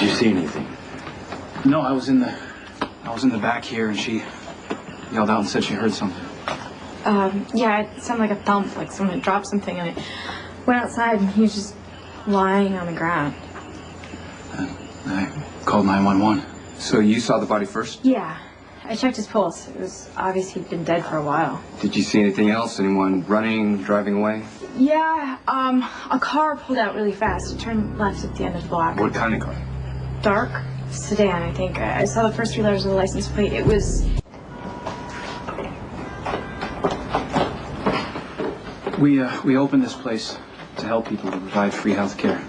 you see anything? No, I was in the back here, and she yelled out and said she heard something. Yeah, it sounded like a thump, like someone had dropped something, and I went outside, and he was just lying on the ground. I called 911. So you saw the body first? Yeah, I checked his pulse. It was obvious he'd been dead for a while. Did you see anything else? Anyone running, driving away? Yeah, a car pulled out really fast. It turned left at the end of the block. What kind of car? Dark sedan, I think. I saw the first 3 letters of the license plate. It was... We opened this place to help people, to provide free health care.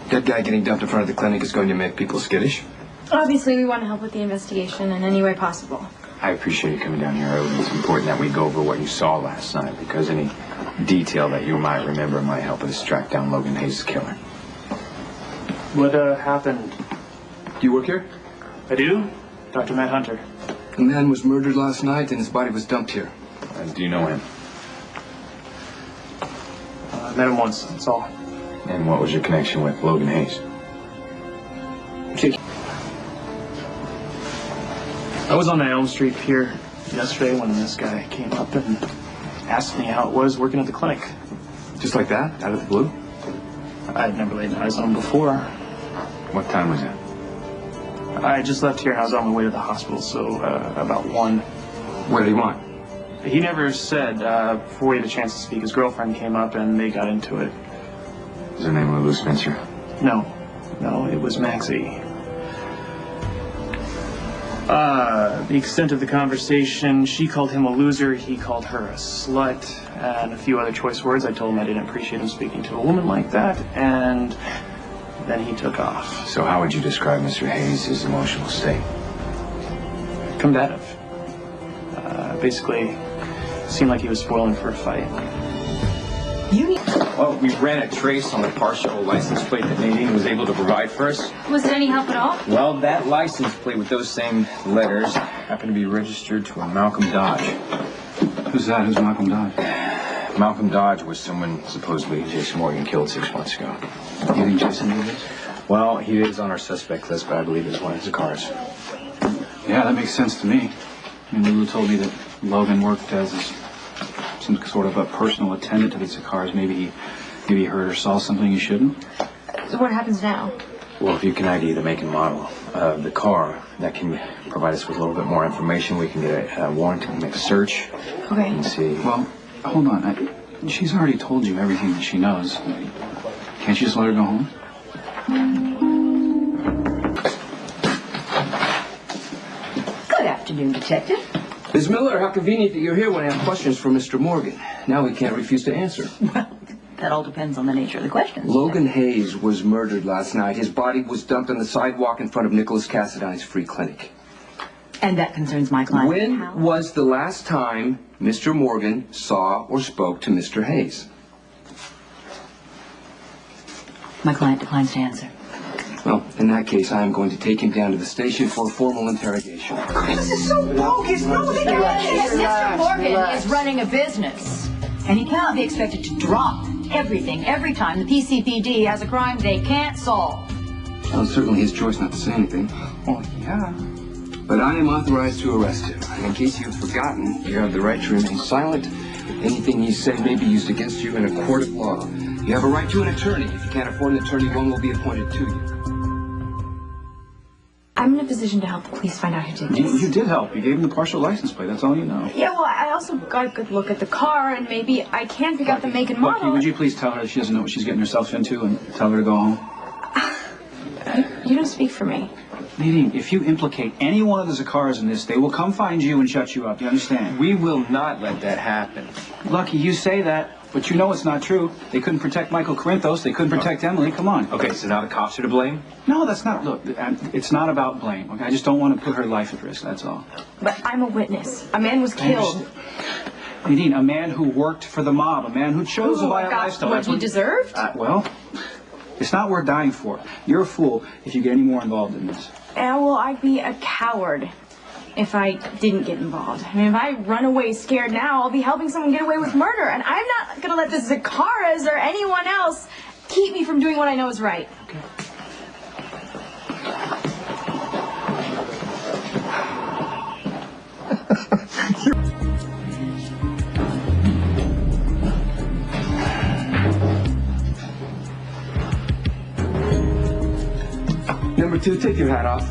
That guy getting dumped in front of the clinic is going to make people skittish. Obviously, we want to help with the investigation in any way possible. I appreciate you coming down here. It's important that we go over what you saw last night, because any detail that you might remember might help us track down Logan Hayes' killer. What happened? Do you work here? I do. Dr. Matt Hunter. A man was murdered last night and his body was dumped here. Do you know him? I met him once, that's all. And what was your connection with Logan Hayes? I was on the Elm Street pier yesterday when this guy came up and asked me how it was working at the clinic. Just like that? Out of the blue? I'd never laid eyes on him before. What time was it? I just left here and I was on my way to the hospital, so about 1. What did he want? He never said. Before we had a chance to speak, his girlfriend came up and they got into it. Is her name Lulu Spencer? No, it was Maxie. The extent of the conversation, she called him a loser, he called her a slut, and a few other choice words. I told him I didn't appreciate him speaking to a woman like that, and then he took off. So how would you describe Mr. Hayes' emotional state? Combative. Basically, seemed like he was spoiling for a fight. Well, we ran a trace on the partial license plate that Nadine was able to provide for us. Was it any help at all? Well, that license plate with those same letters happened to be registered to a Malcolm Dodge. Who's that? Who's Malcolm Dodge? Malcolm Dodge was someone supposedly Jason Morgan killed 6 months ago. You think Jason did this? Well, he is on our suspect list, but I believe it's one of his cars. Yeah, that makes sense to me. I mean, Lulu told me that Logan worked as some sort of a personal attendant to these cars. Maybe he heard or saw something he shouldn't. So what happens now? Well, if you can ID the make and model of the car, that can provide us with a little bit more information. We can get a warrant to make a search. Okay. And see. Well, hold on. She's already told you everything that she knows. Can't you just let her go home? Good afternoon, Detective. Ms. Miller, how convenient that you're here when I have questions for Mr. Morgan. Now we can't refuse to answer. Well, that all depends on the nature of the questions. Logan Hayes was murdered last night. His body was dumped on the sidewalk in front of Nicholas Cassadine's free clinic. And that concerns my client. When was the last time Mr. Morgan saw or spoke to Mr. Hayes? My client declines to answer. Well, in that case, I am going to take him down to the station for a formal interrogation. This is so bogus. Nobody can Mr. Morgan is running a business, and he cannot be expected to drop everything every time the PCPD has a crime they can't solve. Well, it's certainly his choice not to say anything. Oh, yeah. But I am authorized to arrest him. And in case you've forgotten, you have the right to remain silent. Anything you say may be used against you in a court of law. You have a right to an attorney. If you can't afford an attorney, one will be appointed to you. I'm in a position to help the police find out who did this. You did help. You gave him the partial license plate. That's all you know. Yeah, well, I also got a good look at the car, and maybe I can figure out the make and Lucky, model. would you please tell her that she doesn't know what she's getting herself into and tell her to go home? You don't speak for me. Nadine, if you implicate any one of the Zakars in this, they will come find you and shut you up. You understand? We will not let that happen. Lucky, you say that, but you know it's not true. They couldn't protect Michael Corinthos. They couldn't protect Emily. Come on. Okay, so now the cops are to blame? No, that's not. Look, it's not about blame. Okay, I just don't want to put her life at risk. That's all. But I'm a witness. A man was killed. Nadine, a man who worked for the mob, a man who chose a violent lifestyle. What he deserved? Well, it's not worth dying for. You're a fool if you get any more involved in this. Yeah, well, I'd be a coward if I didn't get involved. I mean, if I run away scared now, I'll be helping someone get away with murder. And I'm not going to let the Zakaras or anyone else keep me from doing what I know is right. Okay. Number 2, take your hat off.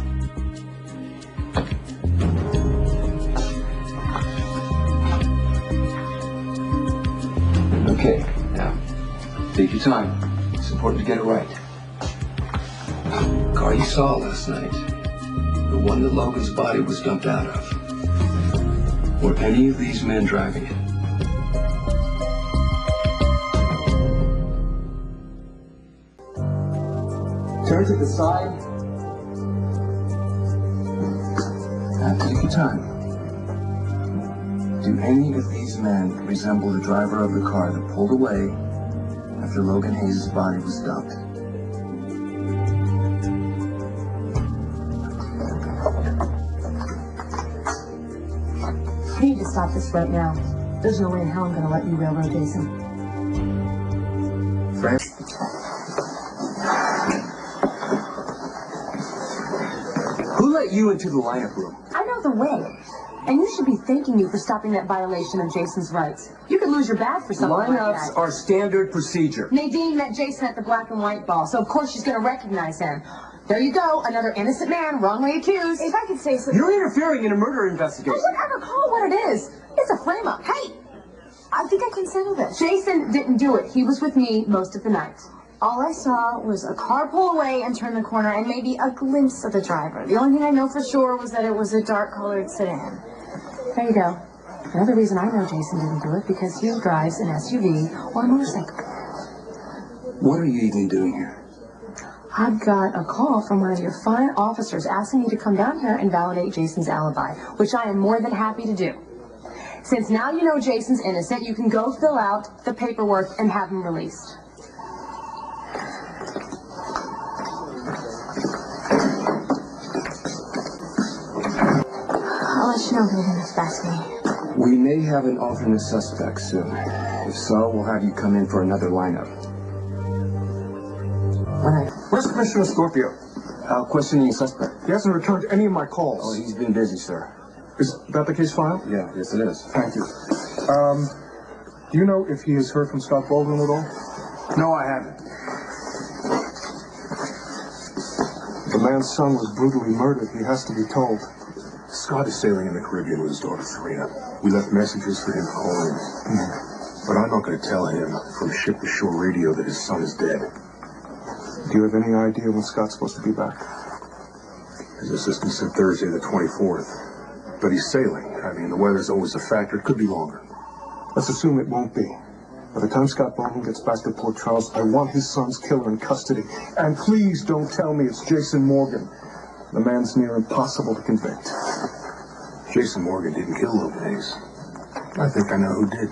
Okay, now, take your time. It's important to get it right. The car you saw last night, the one that Logan's body was dumped out of. Were any of these men driving it? Turn to the side. Now take your time. Do any of these men resemble the driver of the car that pulled away after Logan Hayes' body was dumped? You need to stop this right now. There's no way in hell I'm going to let you railroad Jason. Frank? Who let you into the lineup room? I know the way. And you should be thanking me for stopping that violation of Jason's rights. You could lose your badge for something like that. Lineups are standard procedure. Nadine met Jason at the black and white ball, so of course she's going to recognize him. There you go, another innocent man wrongly accused. If I could say something. You're interfering in a murder investigation. I would ever call what it is. It's a frame-up. Hey! I think I can settle this. Jason didn't do it. He was with me most of the night. All I saw was a car pull away and turn the corner and maybe a glimpse of the driver. The only thing I know for sure was that it was a dark-colored sedan. There you go. Another reason I know Jason didn't do it, because he drives an SUV or a motorcycle. What are you even doing here? I've got a call from one of your fine officers asking me to come down here and validate Jason's alibi, which I am more than happy to do. Since now you know Jason's innocent, you can go fill out the paperwork and have him released. I'll let you know if anything gets back to me. We may have an alternate suspect soon. If so, we'll have you come in for another lineup. Where's Commissioner Scorpio? Questioning a suspect. He hasn't returned any of my calls. Oh, he's been busy, sir. Is that the case file? Yeah, yes it is. Thank you. Do you know if he has heard from Scott Baldwin at all? No, I haven't. The man's son was brutally murdered. He has to be told. Scott is sailing in the Caribbean with his daughter Serena. We left messages for him to call in. But I'm not going to tell him from ship-to-shore radio that his son is dead. Do you have any idea when Scott's supposed to be back? His assistant said Thursday the 24th. But he's sailing. I mean, the weather's always a factor. It could be longer. Let's assume it won't be. By the time Scott Baldwin gets back to Port Charles, I want his son's killer in custody. And please don't tell me it's Jason Morgan. The man's near impossible to convict. Jason Morgan didn't kill Logan Hayes. I think I know who did.